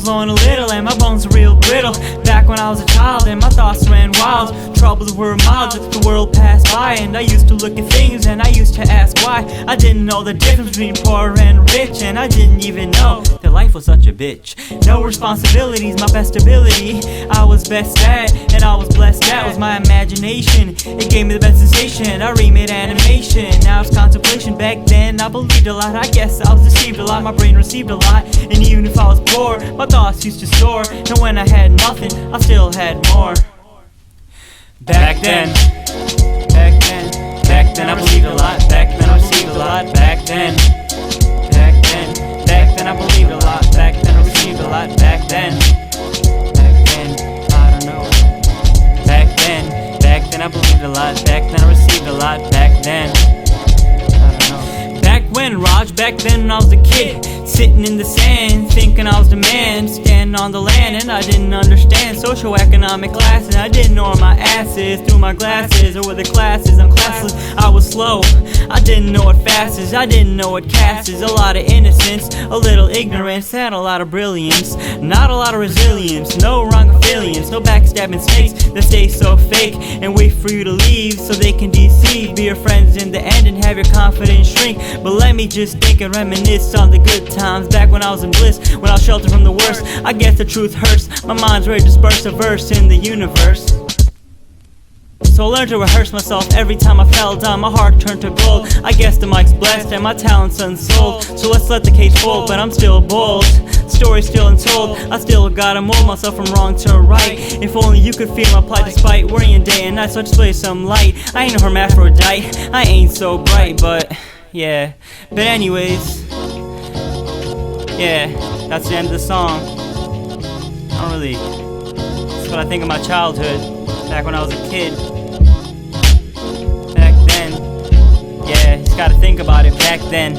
was low and a little, and my bones were real brittle. Back when I was a child and my thoughts ran wild, troubles were mild, the world passed by. And I used to look at things and I used to ask why. I didn't know the difference between poor and rich, and I didn't even know that life was such a bitch. No responsibilities, my best ability I was best at, and I was blessed. That was my imagination, it gave me the best sensation. I remade animation, now it's contemplation. Back then I believed a lot, I guess I was deceived a lot. My brain received a lot, and even if I was poor, my thoughts used to soar. And when I had nothing, I still had more. Back then I believed a lot. Back then I received a lot. Back then I believed a lot. Back then I received a lot. Back then I don't know. Back then I believed a lot. Back then I received a lot. Back then I don't know. Back when, Raj, back then when I was a kid, sitting in the sand, thinking I was the man, standing on the land. And I didn't understand socioeconomic classes. I didn't know where my ass is through my glasses, or where the classes. I'm classless, I was slow, I didn't know what fast is, I didn't know what caste is. A lot of innocence, a little ignorance, and a lot of brilliance. Not a lot of resilience, no wrong affiliates, no backstabbing snakes that stay so fake and wait for you to leave so they can deceive. Be your friends in the end and have your confidence shrink. But let me just think and reminisce on the good times back when I was in bliss, when I was sheltered from the worst. I guess the truth hurts, my mind's ready to disperse a verse in the universe. So I learned to rehearse myself every time I fell down. My heart turned to gold, I guess the mic's blessed and my talent's unsold. So let's let the case fold, but I'm still bold. Story still untold, I still gotta mold myself from wrong to right. If only you could feel my plight despite worrying day and night. So I just play some light, I ain't no hermaphrodite, I ain't so bright, but yeah. But anyways, yeah, that's the end of the song. I don't really, that's what I think of my childhood, back when I was a kid. Back then, yeah, just gotta think about it. Back then,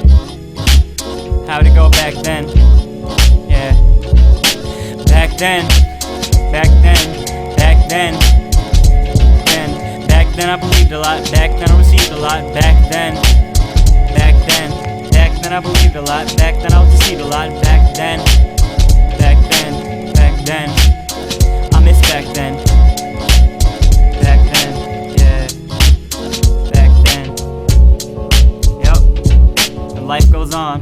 how'd it go back then? Yeah. Back then I believed a lot. Back then I received a lot. Back then I believed a lot. Back then I was deceived a lot. Back then I miss back then. Yeah. Back then. Yep. And life goes on.